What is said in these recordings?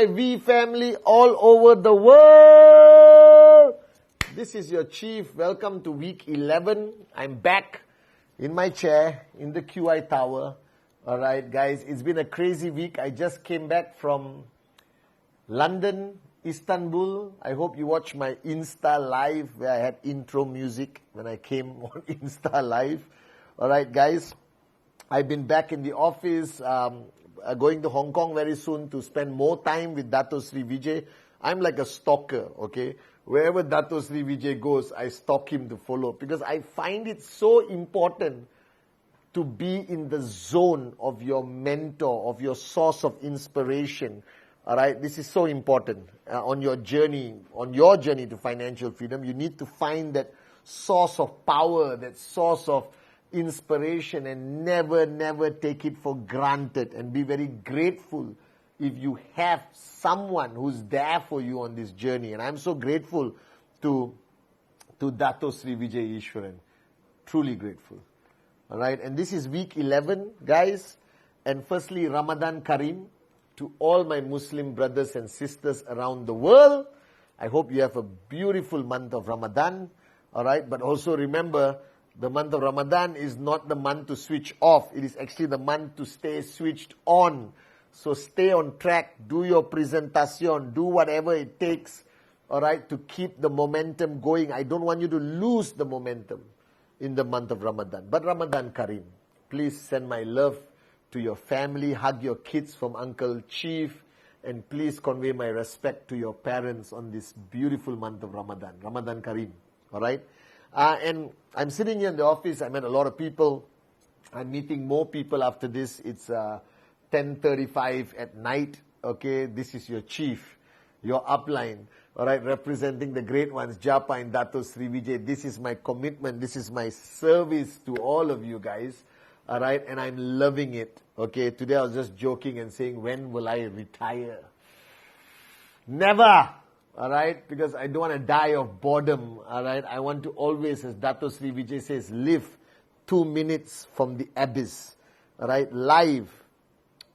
my V family all over the world. This is your Cheif. Welcome to week 11. I'm back in my chair in the QI tower. Alright guys, it's been a crazy week. I just came back from London, Istanbul. I hope you watched my Insta Live where I had intro music when I came on Insta Live. Alright guys, I've been back in the office, going to Hong Kong very soon to spend more time with Dato Sri Vijay. I'm like a stalker, okay? Wherever Dato Sri Vijay goes, I stalk him to follow because I find it so important to be in the zone of your mentor, of your source of inspiration. All right, this is so important on your journey to financial freedom. You need to find that source of power, that source of inspiration, and never take it for granted, and be very grateful if you have someone who's there for you on this journey. And I'm so grateful to Dato Sri Vijay Ishwaran. Truly grateful. All right, and this is week 11, guys. And firstly, Ramadan Kareem to all my Muslim brothers and sisters around the world. I hope you have a beautiful month of Ramadan. All right, but also remember, the month of Ramadan is not the month to switch off. It is actually the month to stay switched on. So stay on track, do your presentation, do whatever it takes, all right, to keep the momentum going. I don't want you to lose the momentum in the month of Ramadan. But Ramadan Kareem, please send my love to your family, hug your kids from Uncle Cheif, and please convey my respect to your parents on this beautiful month of Ramadan. Ramadan Kareem, all right? And I'm sitting here in the office. I met a lot of people. I'm meeting more people after this. It's 10:35 at night. Okay, this is your Cheif, your upline. All right, representing the great ones, Japa and Dato Sri Vijay. This is my commitment. This is my service to all of you guys. All right, and I'm loving it. Okay, today I was just joking and saying, when will I retire? Never. All right, because I don't want to die of boredom. All right, I want to always, as Dato Sri Vijay says, live 2 minutes from the abyss. All right, life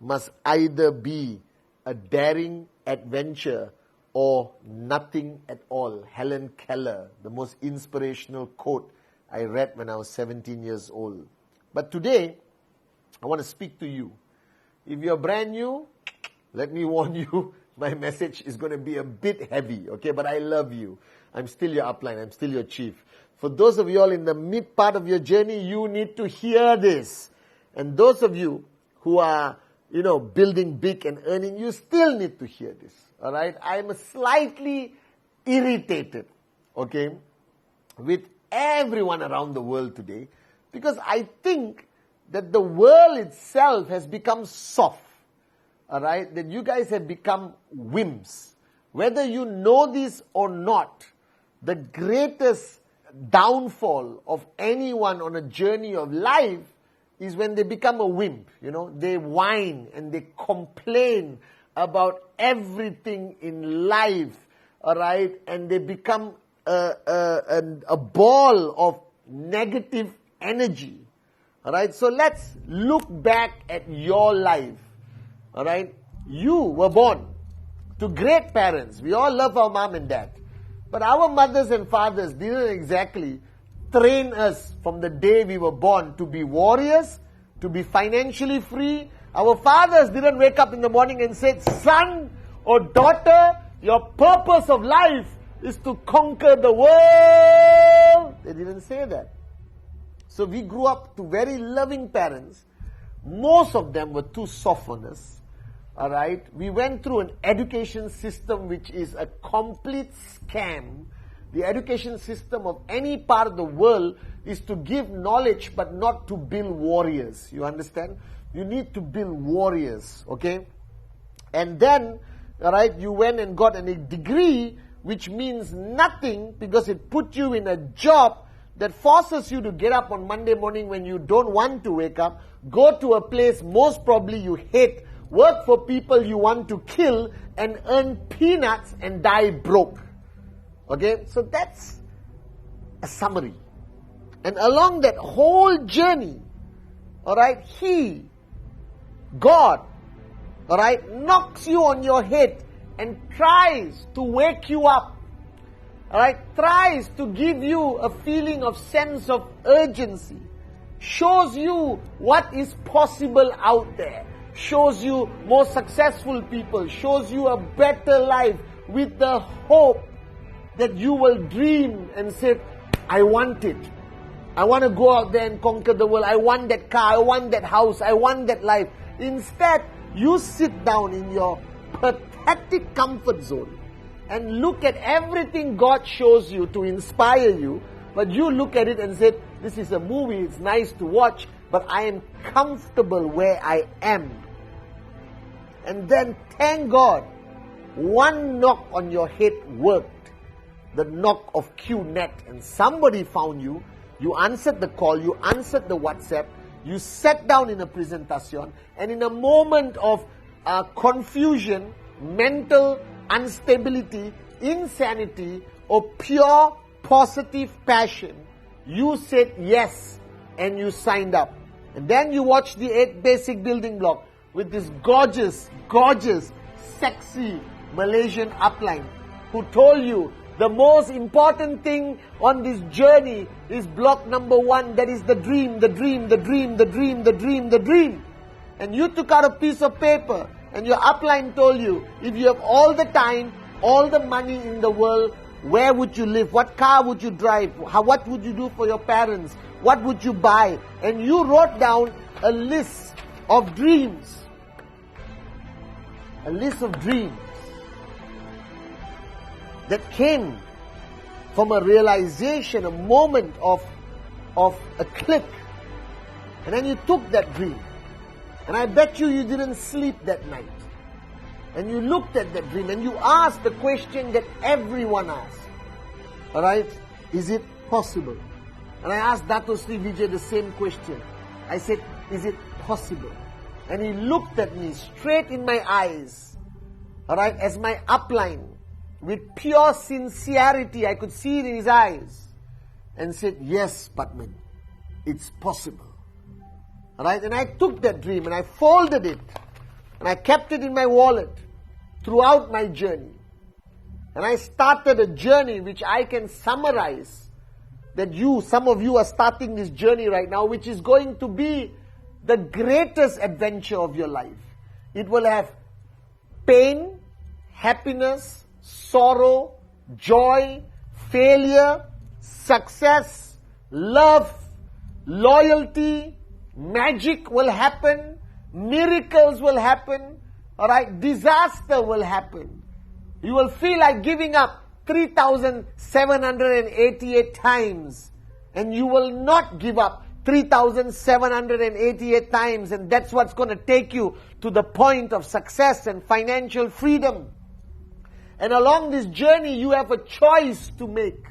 must either be a daring adventure or nothing at all. Helen Keller, the most inspirational quote I read when I was 17 years old. But today, I want to speak to you. If you're brand new, let me warn you, my message is going to be a bit heavy, okay? But I love you. I'm still your upline. I'm still your Cheif. For those of you all in the mid part of your journey, you need to hear this. And those of you who are, building big and earning, you still need to hear this, all right? I'm slightly irritated, okay, with everyone around the world today because I think that the world itself has become soft. All right, that you guys have become wimps. Whether you know this or not, the greatest downfall of anyone on a journey of life is when they become a wimp. They whine and they complain about everything in life. All right, and they become a ball of negative energy. All right, so let's look back at your life. All right, you were born to great parents. We all love our mom and dad. But our mothers and fathers didn't exactly train us from the day we were born to be warriors, to be financially free. Our fathers didn't wake up in the morning and say, son or daughter, your purpose of life is to conquer the world. They didn't say that. So we grew up to very loving parents. Most of them were too soft on us. All right, we went through an education system which is a complete scam. The education system of any part of the world is to give knowledge but not to build warriors. You understand? You need to build warriors, okay? And then, all right, you went and got a degree which means nothing because it put you in a job that forces you to get up on Monday morning when you don't want to wake up, go to a place most probably you hate, work for people you want to kill, and earn peanuts and die broke. Okay, so that's a summary. And along that whole journey, all right, God, all right, knocks you on your head and tries to wake you up. Alright, tries to give you a feeling of sense of urgency. Shows you what is possible out there. Shows you more successful people. Shows you a better life with the hope that you will dream and say, I want it. I want to go out there and conquer the world. I want that car. I want that house. I want that life. Instead, you sit down in your pathetic comfort zone and look at everything God shows you to inspire you. But you look at it and say, this is a movie. It's nice to watch. But I am comfortable where I am. And then, thank God, one knock on your head worked. The knock of Qnet, and somebody found you. You answered the call, you answered the WhatsApp, you sat down in a presentation, and in a moment of confusion, mental instability, insanity, or pure positive passion, you said yes, and you signed up. And then you watched the 8 basic building block with this gorgeous, sexy Malaysian upline who told you the most important thing on this journey is block number 1, that is the dream, the dream, the dream, the dream, the dream, the dream. And you took out a piece of paper and your upline told you, if you have all the time, all the money in the world, where would you live? What car would you drive? What would you do for your parents? What would you buy? And you wrote down a list of dreams. A list of dreams that came from a realization, a moment of a click. And then you took that dream. And I bet you didn't sleep that night. And you looked at that dream and you asked the question that everyone asks. Alright? Is it possible? And I asked Dato Sri Vijay the same question. I said, is it possible? And he looked at me straight in my eyes. Alright? As my upline. With pure sincerity, I could see it in his eyes. And said, yes, Pathman, it's possible. Alright? And I took that dream and I folded it. And I kept it in my wallet throughout my journey. And I started a journey which I can summarize. That some of you are starting this journey right now, which is going to be the greatest adventure of your life. It will have pain, happiness, sorrow, joy, failure, success, love, loyalty, magic will happen, miracles will happen, alright, disaster will happen. You will feel like giving up 3,788 times, and you will not give up 3,788 times, and that's what's going to take you to the point of success and financial freedom. And along this journey, you have a choice to make.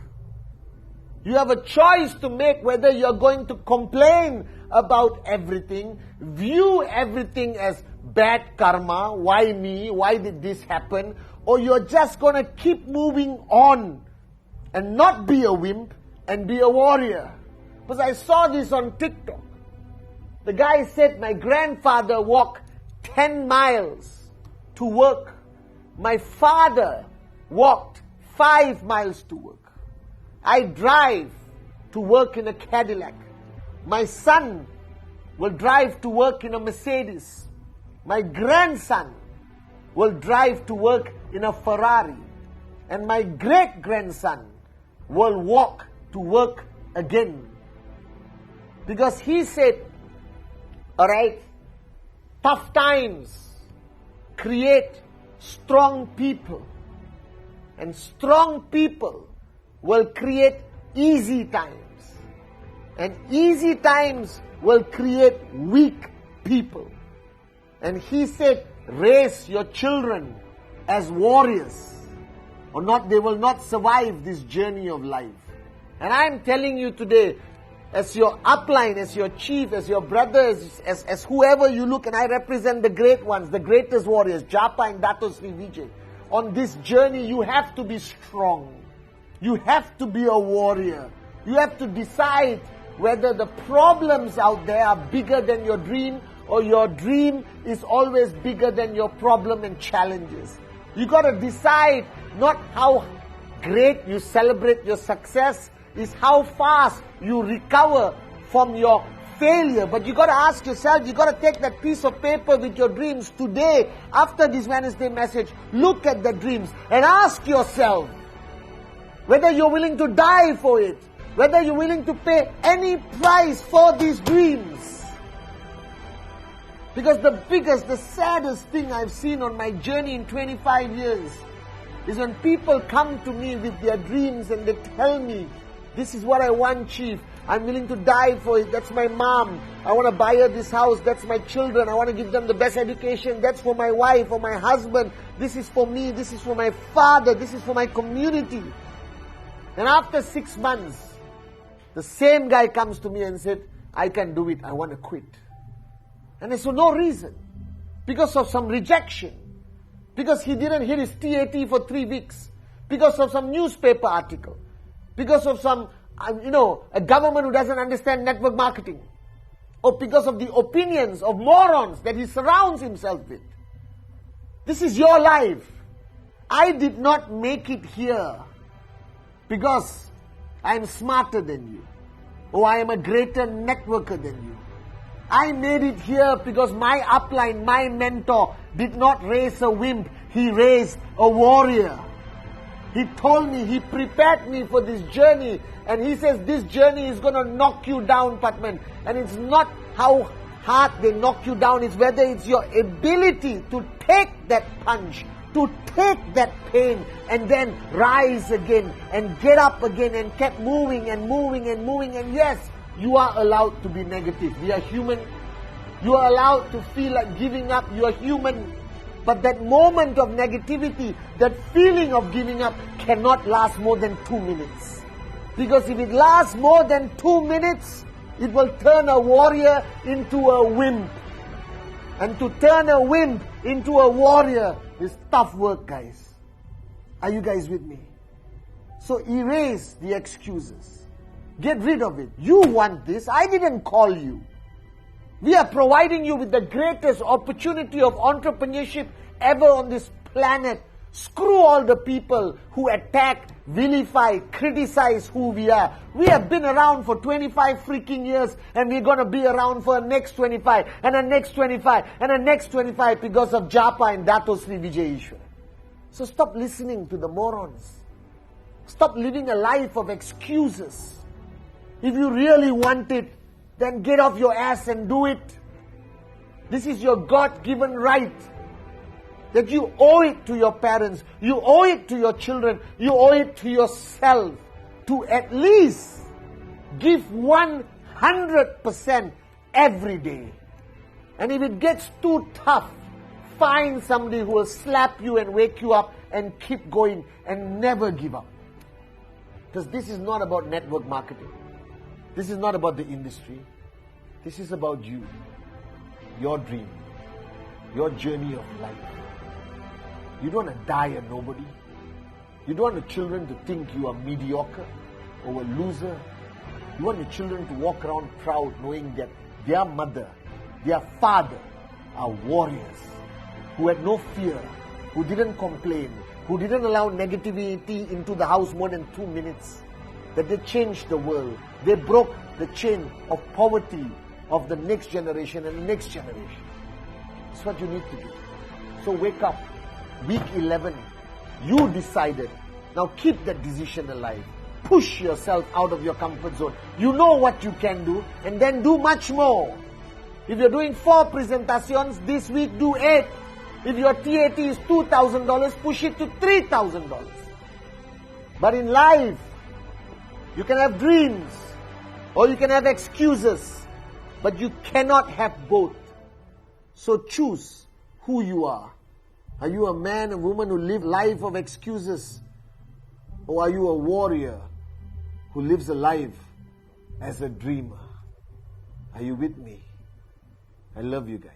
You have a choice to make whether you're going to complain about everything, view everything as bad karma, why me, why did this happen, or you're just going to keep moving on and not be a wimp and be a warrior. Because I saw this on TikTok. The guy said, my grandfather walked 10 miles to work. My father walked 5 miles to work. I drive to work in a Cadillac. My son will drive to work in a Mercedes. My grandson will drive to work in a Ferrari. And my great-grandson will walk to work again. Because he said, alright, tough times create strong people. And strong people will create easy times. And easy times will create weak people. And he said, raise your children as warriors, or not, they will not survive this journey of life. And I'm telling you today, as your upline, as your chief, as your brothers, as whoever you look, and I represent the great ones, the greatest warriors, Japa and Dato Sri Vijay. On this journey, you have to be strong. You have to be a warrior. You have to decide whether the problems out there are bigger than your dream, or your dream is always bigger than your problem and challenges. You got to decide not how great you celebrate your success, is how fast you recover from your failure. But you got to ask yourself, you got to take that piece of paper with your dreams today, after this Wednesday message, look at the dreams and ask yourself whether you're willing to die for it, whether you're willing to pay any price for these dreams. Because the saddest thing I've seen on my journey in 25 years is when people come to me with their dreams and they tell me, this is what I want, Cheif. I'm willing to die for it. That's my mom. I want to buy her this house. That's my children. I want to give them the best education. That's for my wife or my husband. This is for me. This is for my father. This is for my community. And after 6 months, the same guy comes to me and said, I can do it. I want to quit. And it's for no reason. Because of some rejection. Because he didn't hit his TAT for 3 weeks. Because of some newspaper article. Because of some, a government who doesn't understand network marketing. Or because of the opinions of morons that he surrounds himself with. This is your life. I did not make it here because I am smarter than you. Or I am a greater networker than you. I made it here because my upline, my mentor, did not raise a wimp. He raised a warrior. He told me, he prepared me for this journey. And he says, this journey is going to knock you down, Pathman. And it's not how hard they knock you down. It's whether it's your ability to take that punch, to take that pain, and then rise again, and get up again, and keep moving and moving and moving. And yes, you are allowed to be negative. We are human. You are allowed to feel like giving up. You are human. But that moment of negativity, that feeling of giving up cannot last more than 2 minutes. Because if it lasts more than 2 minutes, it will turn a warrior into a wimp. And to turn a wimp into a warrior is tough work, guys. Are you guys with me? So erase the excuses. Get rid of it. You want this. I didn't call you. We are providing you with the greatest opportunity of entrepreneurship ever on this planet. Screw all the people who attack, vilify, criticize who we are. We have been around for 25 freaking years, and we're going to be around for the next 25, and the next 25, and the next 25 because of Japa and Dato Sri Vijay Ishwar. So stop listening to the morons. Stop living a life of excuses. If you really want it, then get off your ass and do it. This is your God-given right. That you owe it to your parents, you owe it to your children, you owe it to yourself to at least give 100% every day. And if it gets too tough, find somebody who will slap you and wake you up and keep going and never give up. Because this is not about network marketing. This is not about the industry. This is about you, your dream, your journey of life. You don't want to die a nobody. You don't want the children to think you are mediocre or a loser. You want the children to walk around proud knowing that their mother, their father are warriors who had no fear, who didn't complain, who didn't allow negativity into the house more than 2 minutes. That they changed the world. They broke the chain of poverty of the next generation and the next generation. That's what you need to do. So wake up. Week 11, you decided. Now keep that decision alive. Push yourself out of your comfort zone. You know what you can do, and then do much more. If you're doing 4 presentations this week, do 8. If your TAT is $2,000, push it to $3,000. But in life, you can have dreams, or you can have excuses, but you cannot have both. So choose who you are. Are you a man or woman who live life of excuses? Or are you a warrior who lives a life as a dreamer? Are you with me? I love you guys.